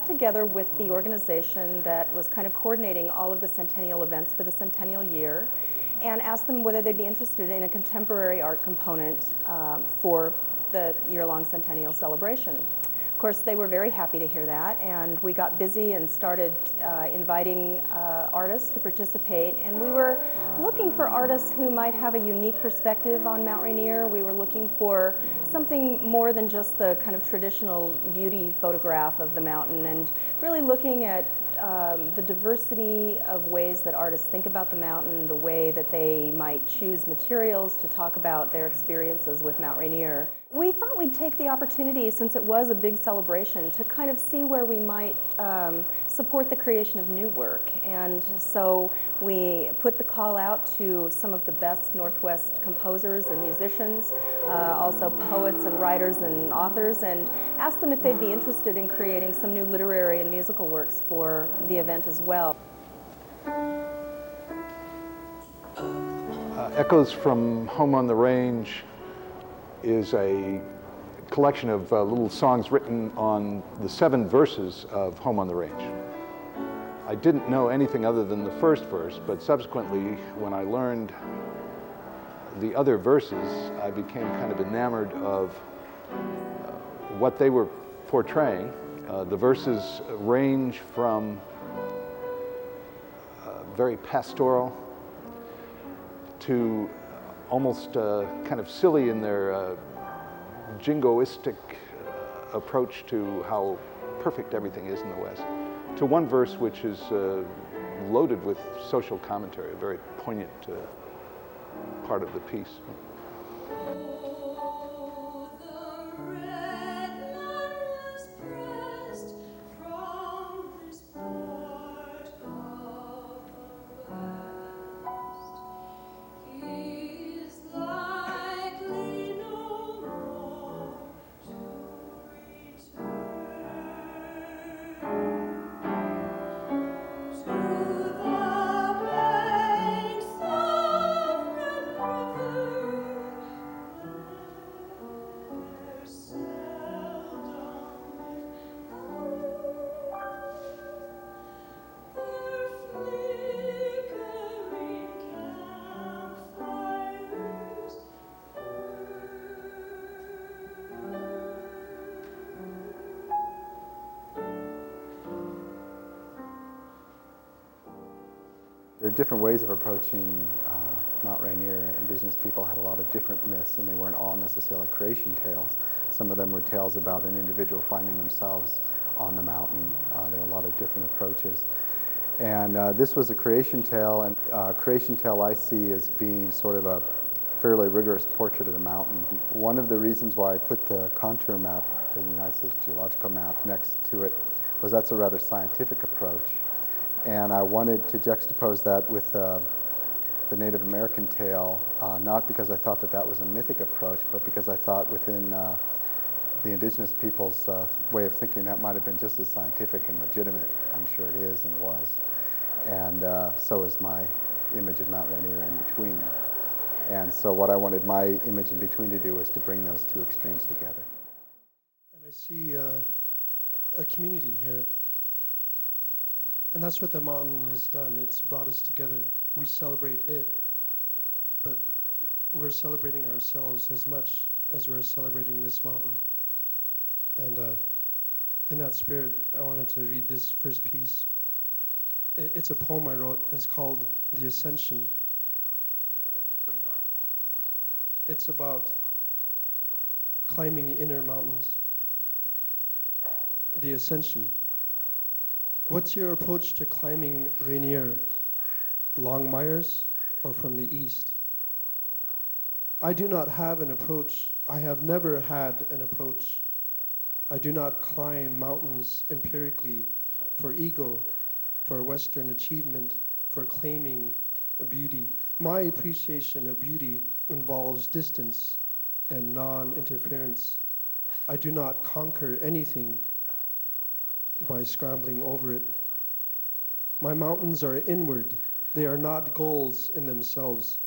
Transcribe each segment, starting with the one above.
got together with the organization that was kind of coordinating all of the centennial events for the centennial year and asked them whether they'd be interested in a contemporary art component for the year-long centennial celebration. Of course, they were very happy to hear that, and we got busy and started inviting artists to participate. And we were looking for artists who might have a unique perspective on Mount Rainier. We were looking for something more than just the kind of traditional beauty photograph of the mountain, and really looking at the diversity of ways that artists think about the mountain, the way that they might choose materials to talk about their experiences with Mount Rainier. We thought we'd take the opportunity, since it was a big celebration, to kind of see where we might support the creation of new work. And so we put the call out to some of the best Northwest composers and musicians, also poets and writers and authors, and asked them if they'd be interested in creating some new literary and musical works for the event as well. Echoes from Home on the Range is a collection of little songs written on the 7 verses of Home on the Range. I didn't know anything other than the first verse, but subsequently, when I learned the other verses, I became kind of enamored of what they were portraying. The verses range from very pastoral to almost kind of silly in their jingoistic approach to how perfect everything is in the West, to one verse which is loaded with social commentary, a very poignant part of the piece. There are different ways of approaching Mount Rainier. Indigenous people had a lot of different myths, and they weren't all necessarily creation tales. Some of them were tales about an individual finding themselves on the mountain. There are a lot of different approaches. And this was a creation tale, and creation tale I see as being sort of a fairly rigorous portrait of the mountain. One of the reasons why I put the contour map, the United States Geological map, next to it was that's a rather scientific approach. And I wanted to juxtapose that with the Native American tale, not because I thought that that was a mythic approach, but because I thought within the indigenous people's way of thinking that might have been just as scientific and legitimate. I'm sure it is and was. And so is my image of Mount Rainier in between. And so what I wanted my image in between to do was to bring those two extremes together. And I see a community here. And that's what the mountain has done. It's brought us together. We celebrate it, but we're celebrating ourselves as much as we're celebrating this mountain. And in that spirit, I wanted to read this first piece. It's a poem I wrote. It's called The Ascension. It's about climbing inner mountains. The Ascension. What's your approach to climbing Rainier? Longmires or from the east? I do not have an approach. I have never had an approach. I do not climb mountains empirically for ego, for Western achievement, for claiming beauty. My appreciation of beauty involves distance and non-interference. I do not conquer anything by scrambling over it. My mountains are inward. They are not goals in themselves.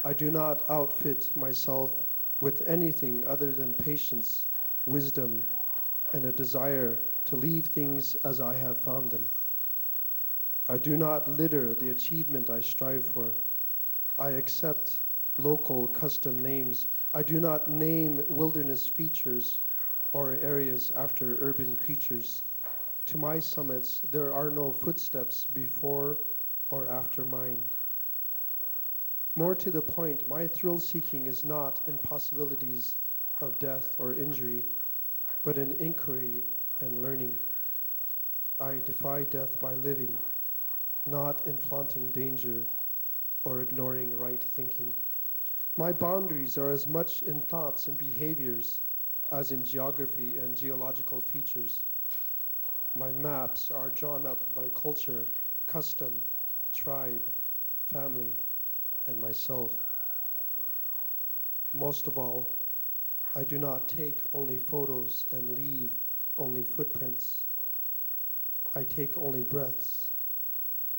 I do not outfit myself with anything other than patience, wisdom, and a desire to leave things as I have found them. I do not litter the achievement I strive for. I accept local custom names. I do not name wilderness features or areas after urban creatures. To my summits, there are no footsteps before or after mine. More to the point, my thrill-seeking is not in possibilities of death or injury, but in inquiry and learning. I defy death by living, not in flaunting danger or ignoring right thinking. My boundaries are as much in thoughts and behaviors as in geography and geological features. My maps are drawn up by culture, custom, tribe, family, and myself. Most of all, I do not take only photos and leave only footprints. I take only breaths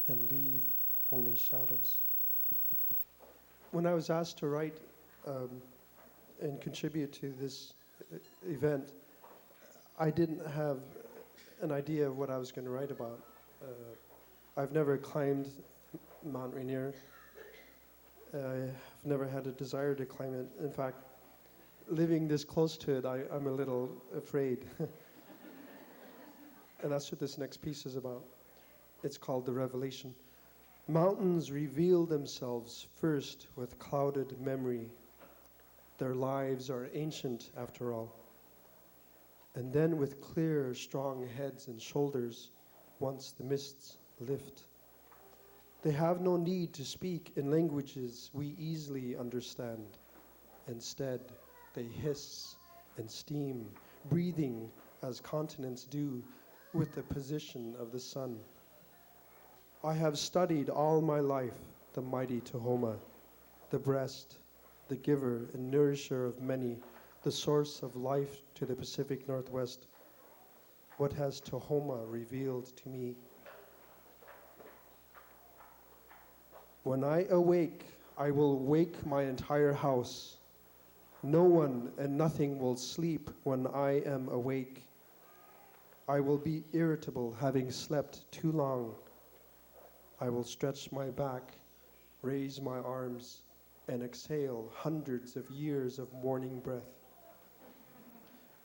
and leave only shadows. When I was asked to write and contribute to this event, I didn't have an idea of what I was going to write about. I've never climbed Mount Rainier. I've never had a desire to climb it. In fact, living this close to it, I'm a little afraid. And that's what this next piece is about. It's called The Revelation. Mountains reveal themselves first with clouded memory. Their lives are ancient after all. And then with clear, strong heads and shoulders, once the mists lift. They have no need to speak in languages we easily understand. Instead, they hiss and steam, breathing as continents do with the position of the sun. I have studied all my life the mighty Tahoma, the breast, the giver and nourisher of many, the source of life to the Pacific Northwest. What has Tahoma revealed to me? When I awake, I will wake my entire house. No one and nothing will sleep when I am awake. I will be irritable, having slept too long. I will stretch my back, raise my arms, and exhale hundreds of years of morning breath.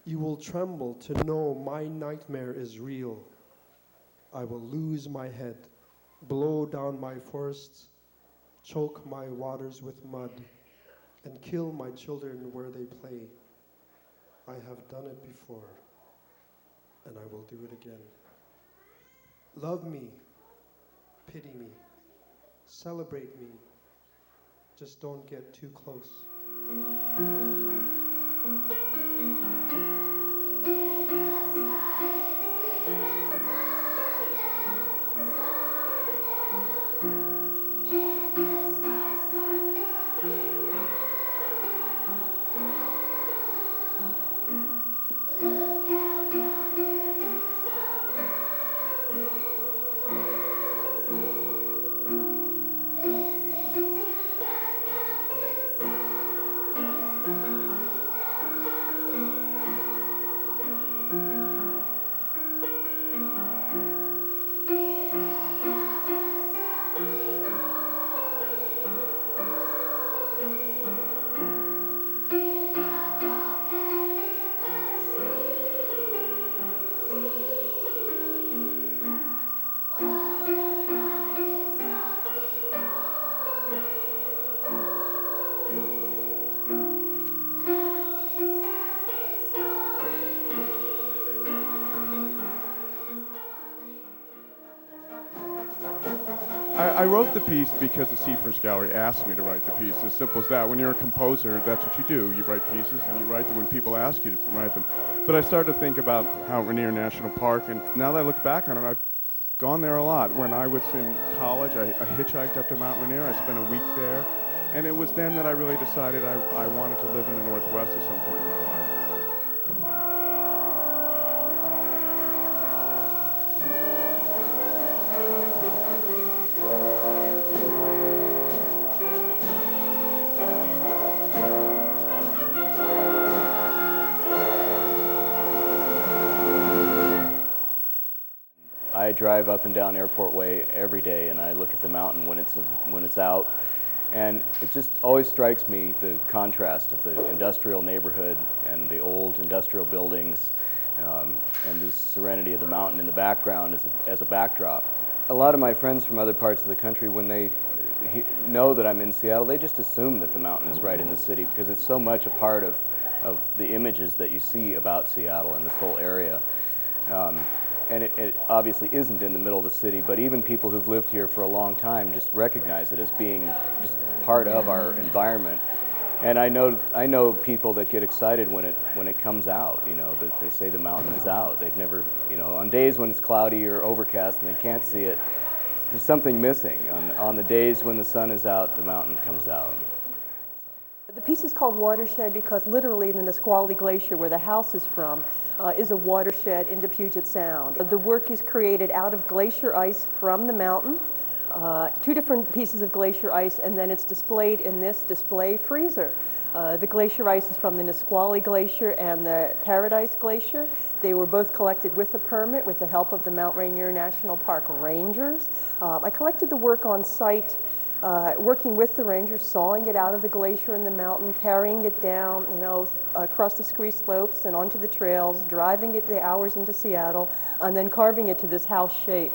You will tremble to know my nightmare is real. I will lose my head, blow down my forests, choke my waters with mud, and kill my children where they play. I have done it before, and I will do it again. Love me, pity me, celebrate me, just don't get too close. I wrote the piece because the Seafers Gallery asked me to write the piece. As simple as that. When you're a composer, that's what you do. You write pieces and you write them when people ask you to write them. But I started to think about Mount Rainier National Park, and now that I look back on it, I've gone there a lot. When I was in college, I hitchhiked up to Mount Rainier. I spent a week there, and it was then that I really decided I wanted to live in the Northwest at some point in my life. I drive up and down Airport Way every day, and I look at the mountain when it's out, and it just always strikes me the contrast of the industrial neighborhood and the old industrial buildings, and the serenity of the mountain in the background as a backdrop. A lot of my friends from other parts of the country, when they know that I'm in Seattle, they just assume that the mountain is right in the city because it's so much a part of the images that you see about Seattle and this whole area. And it obviously isn't in the middle of the city, but even people who've lived here for a long time just recognize it as being just part of our environment. And I know people that get excited when it comes out, you know, that they say the mountain is out. They've never, you know, on days when it's cloudy or overcast and they can't see it, there's something missing. On the days when the sun is out, the mountain comes out. The piece is called Watershed because literally the Nisqually Glacier, where the house is from, is a watershed into Puget Sound. The work is created out of glacier ice from the mountain, 2 different pieces of glacier ice, and then it's displayed in this display freezer. The glacier ice is from the Nisqually Glacier and the Paradise Glacier. They were both collected with a permit with the help of the Mount Rainier National Park Rangers. I collected the work on site, working with the rangers, sawing it out of the glacier in the mountain, carrying it down, you know, across the ski slopes and onto the trails, driving it the hours into Seattle, and then carving it to this house shape.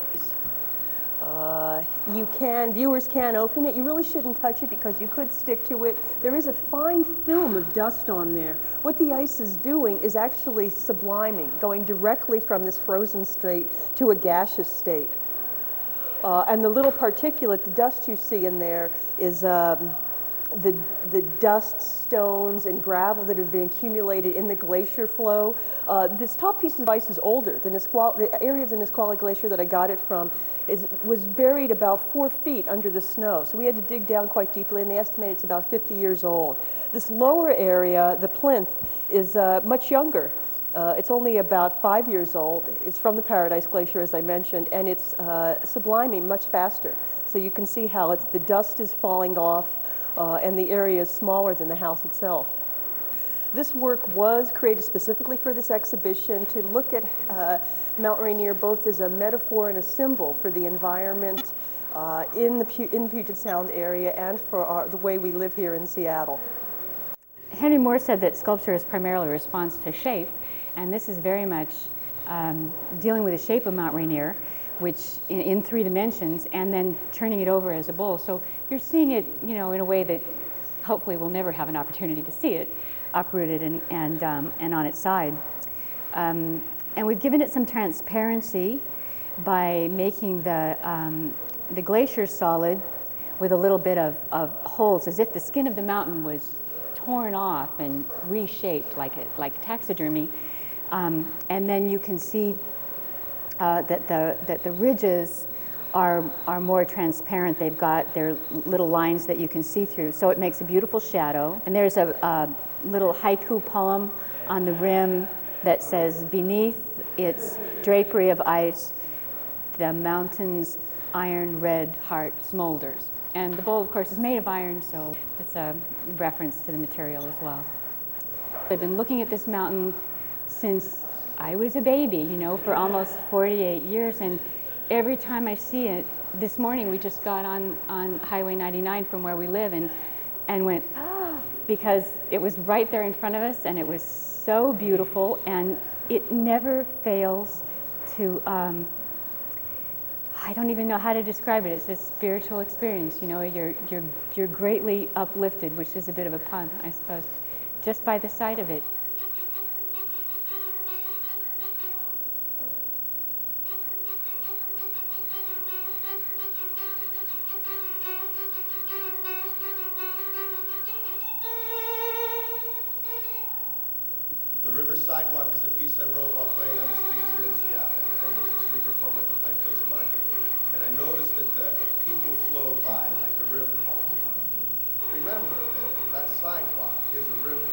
Viewers can open it. You really shouldn't touch it because you could stick to it. There is a fine film of dust on there. What the ice is doing is actually subliming, going directly from this frozen state to a gaseous state. And the little particulate, the dust you see in there is the dust, stones, and gravel that have been accumulated in the glacier flow. This top piece of ice is older. The area of the Nisqually Glacier that I got it from was buried about 4 feet under the snow. So we had to dig down quite deeply, and they estimate it's about 50 years old. This lower area, the plinth, is much younger. It's only about 5 years old. It's from the Paradise Glacier, as I mentioned, and it's subliming much faster. So you can see how the dust is falling off, and the area is smaller than the house itself. This work was created specifically for this exhibition to look at Mount Rainier both as a metaphor and a symbol for the environment in the Puget Sound area and for the way we live here in Seattle. Henry Moore said that sculpture is primarily a response to shape, and this is very much dealing with the shape of Mount Rainier, which in 3 dimensions, and then turning it over as a bowl. So you're seeing it, you know, in a way that hopefully we'll never have an opportunity to see it, uprooted and on its side. And we've given it some transparency by making the glacier solid with a little bit of holes, as if the skin of the mountain was torn off and reshaped like taxidermy. And then you can see that the ridges are more transparent. They've got their little lines that you can see through, so it makes a beautiful shadow. And there's a little haiku poem on the rim that says, "Beneath its drapery of ice, the mountain's iron red heart smolders." And the bowl, of course, is made of iron, so it's a reference to the material as well. I've been looking at this mountain since I was a baby, you know, for almost 48 years, and every time I see it, this morning we just got on Highway 99 from where we live and went, ah, because it was right there in front of us, and it was so beautiful, and it never fails to, I don't even know how to describe it. It's a spiritual experience, you know. You're greatly uplifted, which is a bit of a pun, I suppose, just by the sight of it. Sidewalk is a piece I wrote while playing on the streets here in Seattle. I was a street performer at the Pike Place Market, and I noticed that the people flowed by like a river. Remember that sidewalk is a river,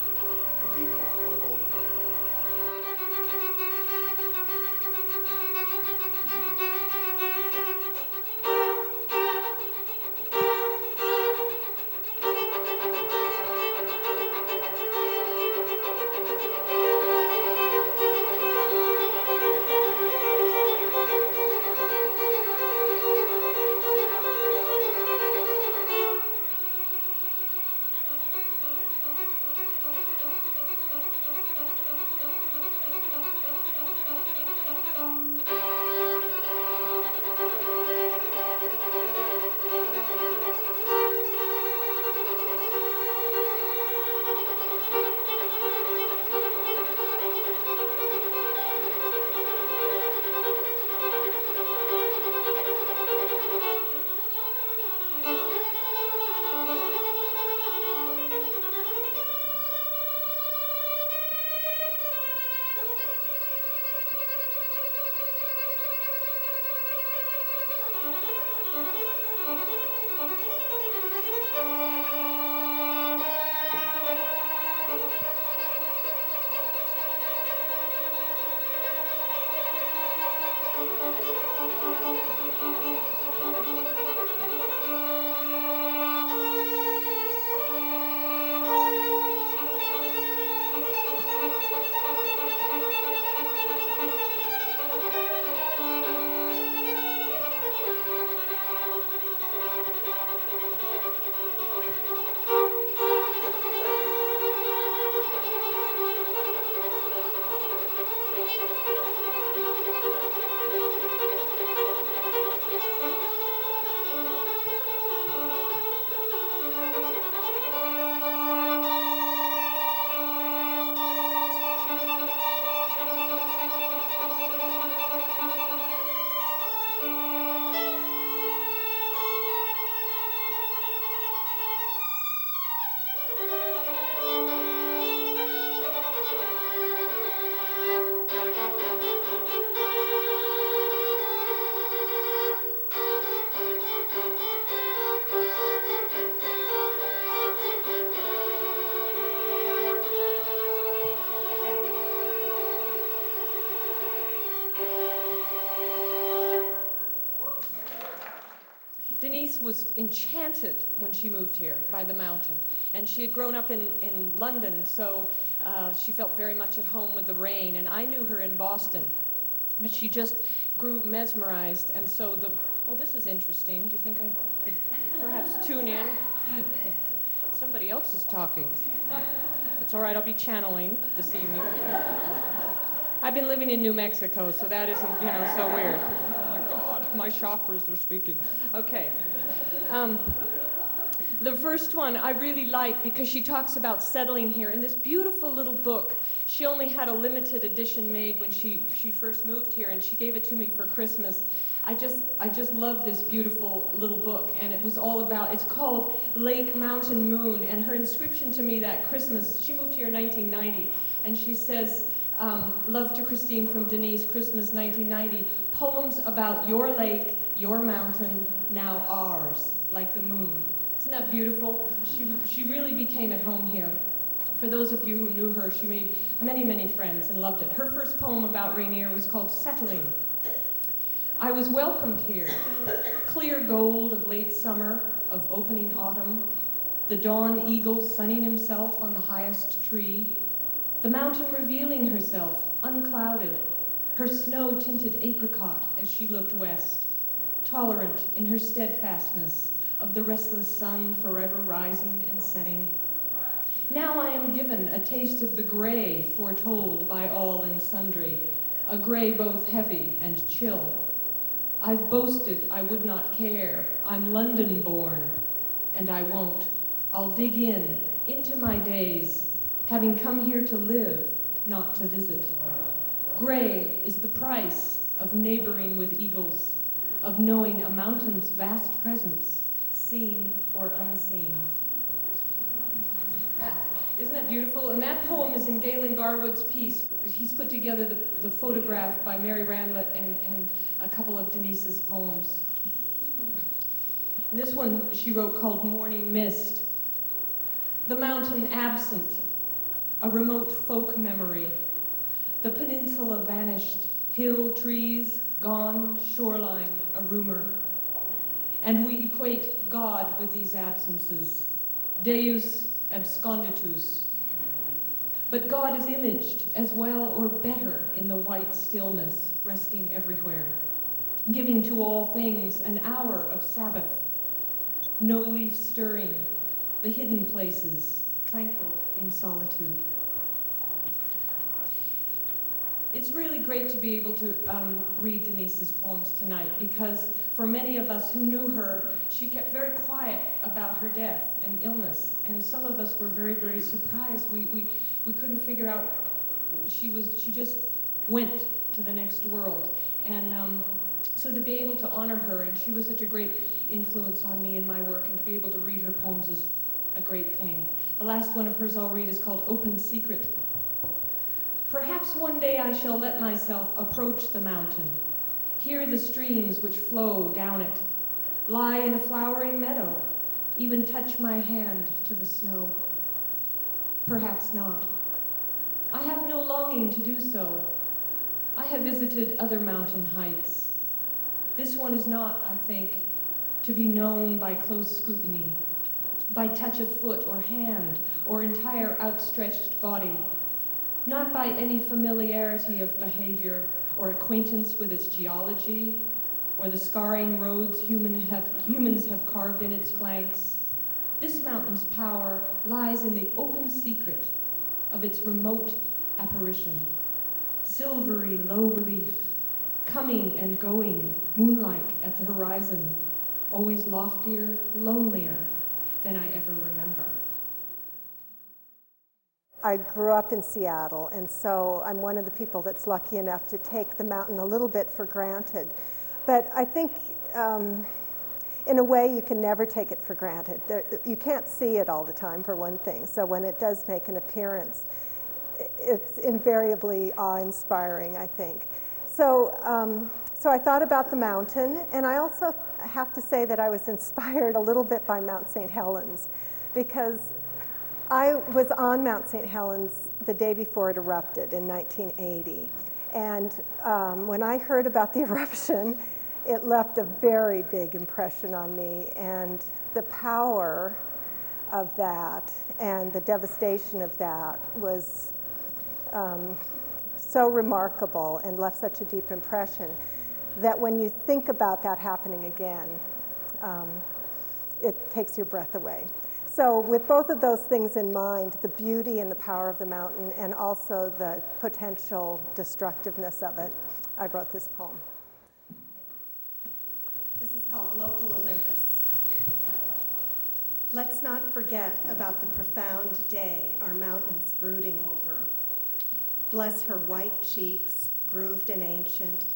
and people flow over it. Denise was enchanted when she moved here by the mountain. And she had grown up in London, so she felt very much at home with the rain. And I knew her in Boston, but she just grew mesmerized. And so oh, this is interesting. Do you think I could perhaps tune in? Somebody else is talking. It's all right, I'll be channeling this evening. I've been living in New Mexico, so that isn't, so weird. Oh my God, my chakras are speaking. Okay. The first one I really like because she talks about settling here in this beautiful little book. She only had a limited edition made when she first moved here, and she gave it to me for Christmas. I just love this beautiful little book, and it was all about, it's called Lake Mountain Moon, and her inscription to me that Christmas, she moved here in 1990, and she says, love to Christine from Denise, Christmas 1990, poems about your lake, your mountain, now ours, like the moon. Isn't that beautiful? She really became at home here. For those of you who knew her, she made many, many friends and loved it. Her first poem about Rainier was called Settling. I was welcomed here, clear gold of late summer, of opening autumn, the dawn eagle sunning himself on the highest tree, the mountain revealing herself, unclouded, her snow-tinted apricot as she looked west, tolerant in her steadfastness of the restless sun forever rising and setting. Now I am given a taste of the gray foretold by all and sundry, a gray both heavy and chill. I've boasted I would not care, I'm London born, and I won't. I'll dig into my days, having come here to live, not to visit. Gray is the price of neighboring with eagles, of knowing a mountain's vast presence, seen or unseen. Isn't that beautiful? And that poem is in Galen Garwood's piece. He's put together the photograph by Mary Randlett and a couple of Denise's poems. And this one she wrote called Morning Mist. The mountain absent, a remote folk memory. The peninsula vanished, hill, trees, gone, shoreline, a rumor. And we equate God with these absences. Deus absconditus. But God is imaged as well or better in the white stillness, resting everywhere, giving to all things an hour of Sabbath, no leaf stirring, the hidden places, tranquil in solitude. It's really great to be able to read Denise's poems tonight because for many of us who knew her, she kept very quiet about her death and illness. And some of us were very, very surprised. We couldn't figure out, she just went to the next world. And so to be able to honor her, and she was such a great influence on me in my work, and to be able to read her poems is a great thing. The last one of hers I'll read is called Open Secret. Perhaps one day I shall let myself approach the mountain, hear the streams which flow down it, lie in a flowering meadow, even touch my hand to the snow. Perhaps not. I have no longing to do so. I have visited other mountain heights. This one is not, I think, to be known by close scrutiny, by touch of foot or hand or entire outstretched body, not by any familiarity of behavior or acquaintance with its geology or the scarring roads humans have carved in its flanks. This mountain's power lies in the open secret of its remote apparition. Silvery low relief, coming and going, moonlike at the horizon, always loftier, lonelier than I ever remember. I grew up in Seattle, and so I'm one of the people that's lucky enough to take the mountain a little bit for granted. But I think in a way you can never take it for granted. You can't see it all the time, for one thing, so when it does make an appearance, it's invariably awe-inspiring, I think. So I thought about the mountain, and I also have to say that I was inspired a little bit by Mount St. Helens, because I was on Mount St. Helens the day before it erupted in 1980. And when I heard about the eruption, it left a very big impression on me, and the power of that and the devastation of that was so remarkable and left such a deep impression that when you think about that happening again, it takes your breath away. So with both of those things in mind, the beauty and the power of the mountain and also the potential destructiveness of it, I wrote this poem. This is called Local Olympus. Let's not forget about the profound day our mountain's brooding over. Bless her white cheeks, grooved and ancient,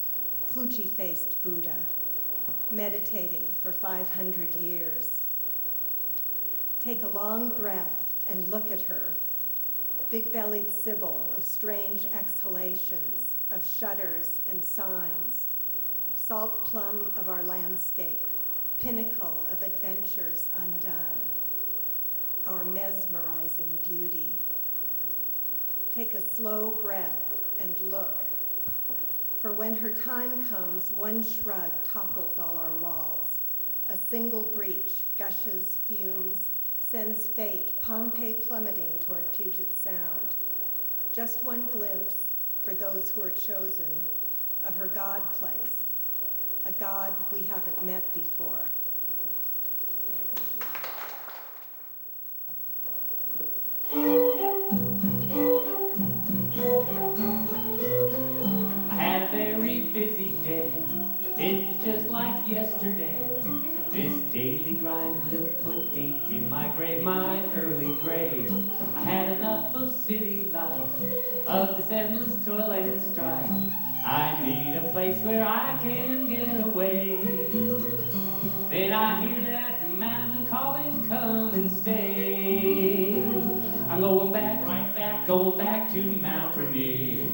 Fuji-faced Buddha, meditating for 500 years. Take a long breath and look at her, big-bellied sibyl of strange exhalations, of shudders and signs, salt plum of our landscape, pinnacle of adventures undone, our mesmerizing beauty. Take a slow breath and look, for when her time comes, one shrug topples all our walls. A single breach gushes fumes, sends fate Pompeii plummeting toward Puget Sound. Just one glimpse for those who are chosen of her God place, a God we haven't met before. I had a very busy day. It was just like yesterday. This daily grind will put me in my grave, my early grave. I had enough of city life, of this endless toil and strife. I need a place where I can get away. Then I hear that mountain calling, come and stay. I'm going back, right back, going back to Mount Rainier.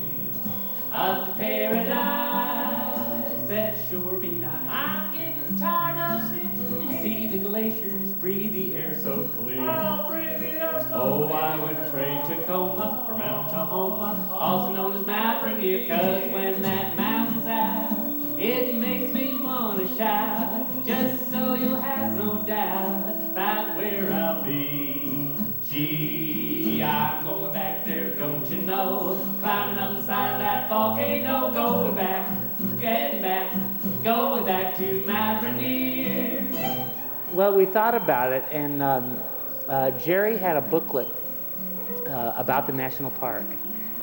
Up to paradise, that sure be nice. I'm getting tired of sitting here. See the glaciers, breathe the air so clear. Oh, breathe the air so clear. Oh, I would trade Tacoma for Mount Tahoma, also known as Mount Rainier, 'cause when that mountain's out, it makes me wanna shout, just so you'll have no doubt about where I'll be. Gee, I'm going back there, don't you know? Climbing up the side of that volcano, going back, getting back, going back to Mount Rainier. Well, we thought about it, and Jerry had a booklet about the national park.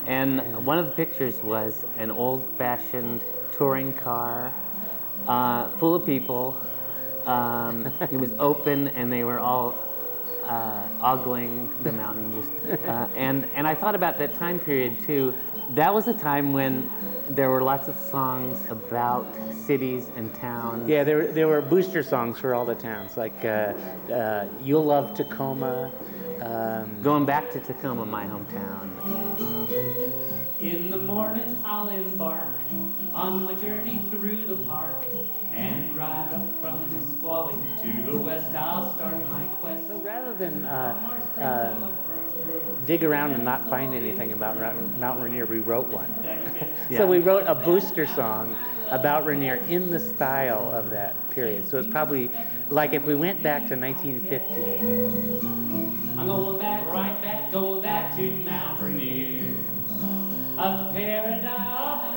And one of the pictures was an old-fashioned touring car full of people. It was open, and they were all ogling the mountain. And I thought about that time period too. That was a time when there were lots of songs about cities and towns. Yeah, there were booster songs for all the towns, like You'll Love Tacoma. Going back to Tacoma, my hometown. In the morning I'll embark on my journey through the park and drive up from Nisqually to the west. I'll start my quest. So rather than dig around and not find anything about Mount Rainier, we wrote one. Yeah. So we wrote a booster song about Rainier in the style of that period. So it's probably like if we went back to 1915. I'm going back, right back, going back to Mount Rainier. Up to paradise,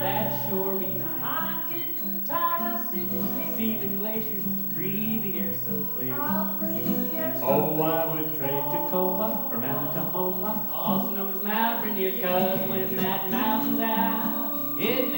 that sure be nice. I'm getting tired of sitting here. See the glaciers, breathe the air so clear. I'll breathe the air so clear. Oh, I would trade Tacoma for Mount Tahoma, also known as Mount Rainier, 'cause when that mountain's out, it